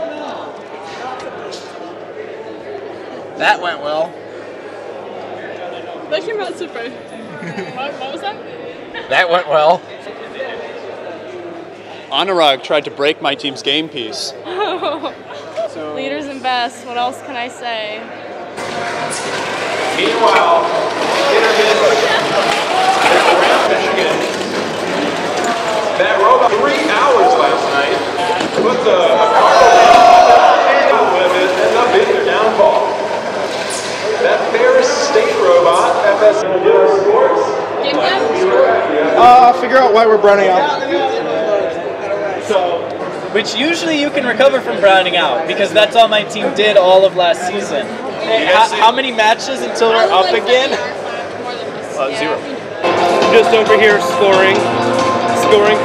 That went well. That came out super. What was that? That went well. Anurag tried to break my team's game piece. Leaders and best. What else can I say? Meanwhile, Michigan. That robot 3 hours last night put the car with it and the big downfall. That Ferris State robot, FS Sports. Figure out why we're browning out. Which usually you can recover from browning out, because that's all my team did all of last season. Hey, how many matches until we're up again? 0. Just over here scoring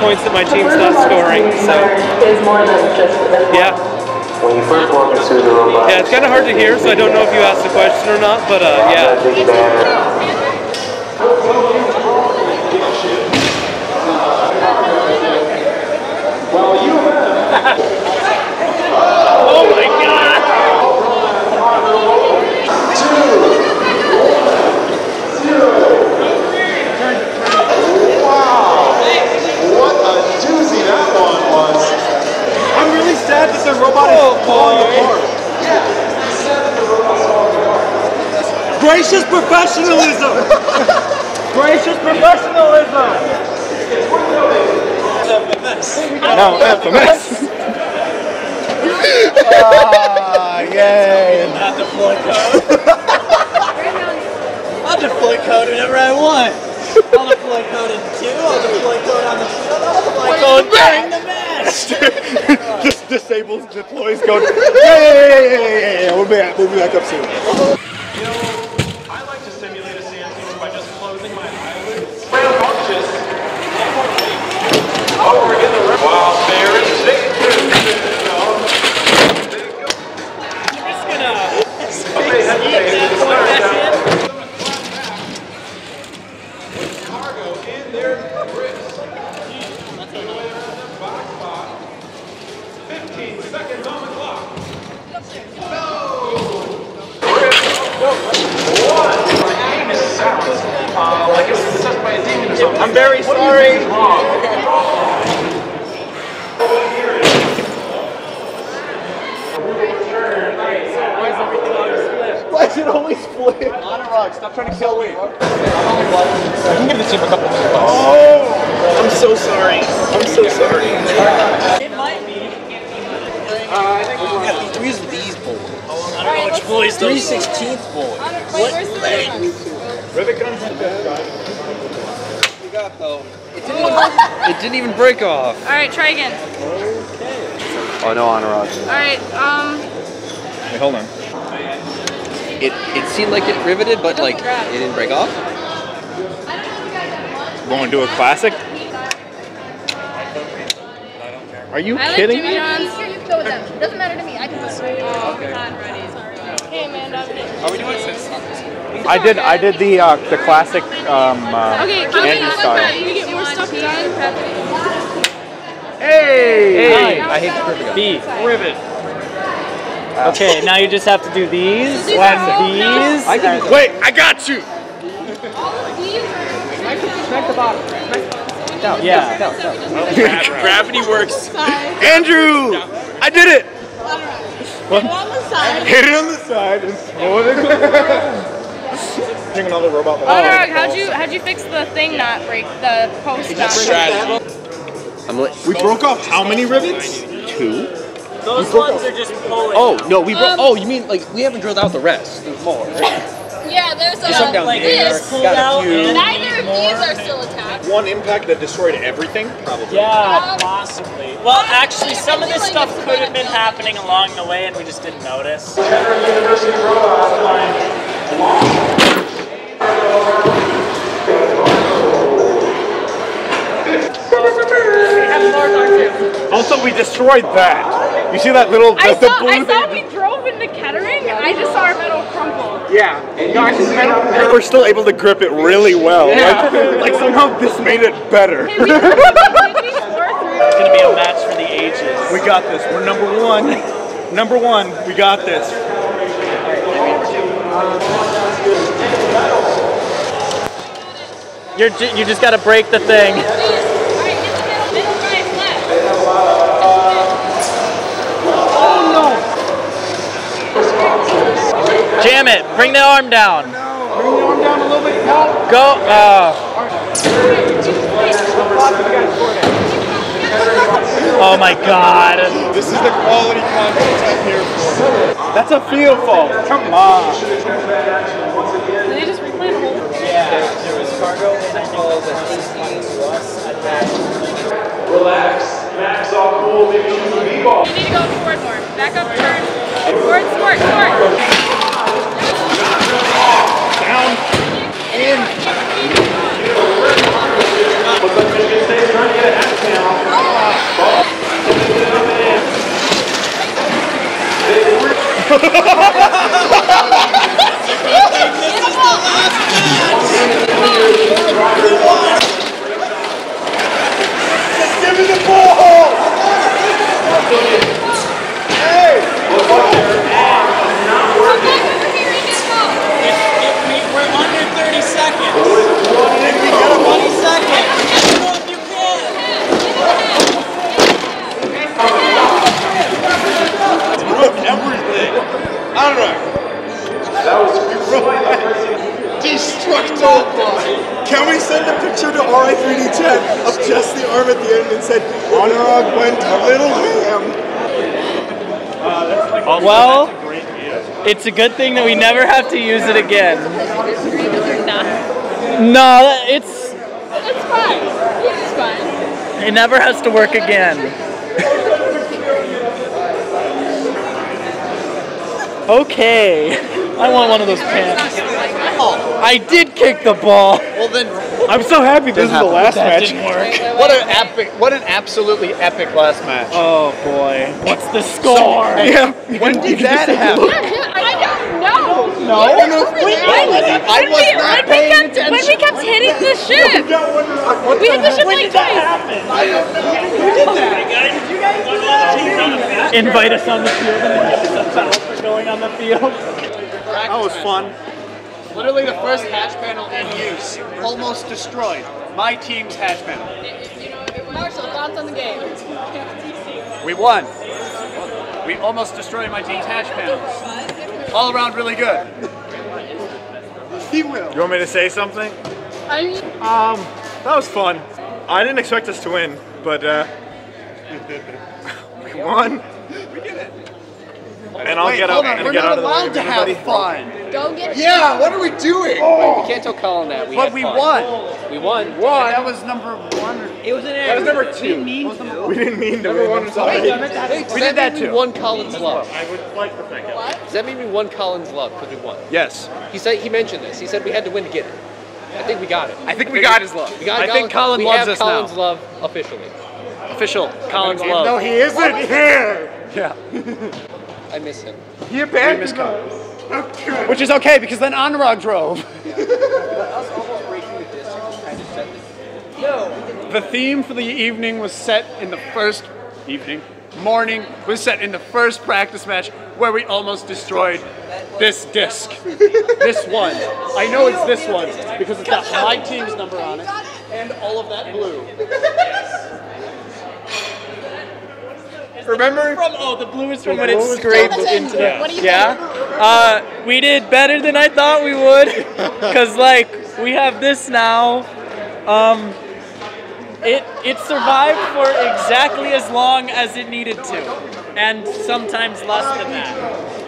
points that my team's not scoring. So yeah. When you first walk into the robot, yeah, it's kind of hard to hear, so I don't know if you asked the question or not, but yeah. Oh my God! 2-0. Wow! What a doozy that one was. I'm really sad that the robot is falling apart. Gracious professionalism! Gracious professionalism! No, FMS. Yay! I'll deploy code. I'll deploy code whenever I want. I'll deploy code in 2, I'll deploy code on the field, I'll deploy code during the match. Just disables deploys going. Yeah. We'll be back up soon. I like to simulate a CNC by just closing my eyelids. Rambunctious. Over in the rim. Wow, there is State. You're just gonna eat that point back in? Cargo in their grips. 15 seconds on the clock. Like it's possessed by a demon or something. I'm very sorry. Why is it only split? Anurag, stop trying to kill me. I can give the team a couple minutes. Oh! I'm so sorry. I'm so sorry. It might be. I think we use these boys. I don't know which boys those 3/16 boys. Wait, where's the leg? Rivet guns. We got though. It didn't even break off. Alright, try again. Oh no, Anurag. Alright, Wait, hold on. It seemed like it riveted, but like it didn't break off. Want to do a classic? Are you kidding me? You can go with them. Doesn't matter to me. I can just. Oh, okay. Not ready. Sorry. Hey, Amanda. Are we doing this? I did the classic Okay, Andrew style. you get more stuff done. Hey! I hate the rivet. B. Rivet. Okay, now you just have to do these and these. Wait, I got you! Smack the bottom. Down. Yeah. Down. Gravity works. Andrew! I did it! Hit it on the side. Hit it on the side and slow it. Take another robot. How'd you fix the thing not break the post not break? We broke off how many rivets? 2. Those ones are just pulling. Oh no, we broke. Oh, you mean like we haven't drilled out the rest? There's more. Yeah, there's some down like there. this. Got a few. Neither of these are still attached. One impact that destroyed everything? Probably. Yeah, possibly. Well, actually, some of this stuff could have been happening along the way, and we just didn't notice. University robot. Also, we destroyed that. You see that little I saw we drove into Kettering, and I just saw our metal crumple. Yeah. We're still able to grip it really well. Yeah. Like somehow this made it better. It's gonna be a match for the ages. We got this. We're number one. Number one. We got this. You just gotta break the thing. Jam it. Bring the arm down. Bring the arm down a little bit. Go. Oh my God. This is the quality content I'm here for. That's a field fall. Come on. Did they just replay the whole? Yeah. There was cargo signals and AC to us at that. Relax. Max all cool. Maybe shoot the b-ball. You need to go forward more. Back up, turn. Forward, sport. Down. In. Looks like Michigan State's trying to get a half now. Just give me the ball! Hey! We're under 30 seconds. Did we get a 20 seconds. If you can. Broke everything. Alright. That was Destructo. Can we send a picture to Ri3D chat of just the arm at the end and said, Honorog went a little ham? Well, it's a good thing that we never have to use it again. No, it's fine. It's fine. It never has to work again. Okay. I want one of those pants. I did kick the ball. Well then, I'm so happy this is the last That match. didn't work. what an absolutely epic last match. Oh boy. What's the score? When did that happen? I don't know. No? I was not paying attention. When we kept hitting the ship. We hit the ship like twice. Who did that? Did you guys do that? Invite us on the field and then give us a foul for going on the field. That was fun. Literally the first hatch panel in use. Almost destroyed. My team's hatch panel. Marshall, thoughts on the game? We won. We almost destroyed my team's hatch panels. All around really good. He will. You want me to say something? That was fun. I didn't expect us to win, but we won. We did it. And I'll get out and get out of the way. We're not allowed to have fun. Go get Yeah, what are we doing? Oh. We can't tell Colin that. But we won. We won. That was number 1. It was an error. That was number 2. We didn't mean to win. I'm sorry. We did that too. We won Colin's love. I would like to think it. Does that mean we won Colin's love because we won? Yes. He mentioned this. He said we had to win to get it. I think we got it. I think we got his love. I think Colin loves us now. We have Colin's love officially. Official. Colin's love. No, he isn't here. Yeah. I miss him. He abandoned us. Which is okay because then Anurag drove. The theme for the evening was set in the first morning was set in the first practice match where we almost destroyed this disc. This one. I know it's this one because it's got my team's number on it and all of that blue. Remember? The blue is from when it scraped into it. Yeah. We did better than I thought we would. Because, like, we have this now. It survived for exactly as long as it needed to. And sometimes less than that.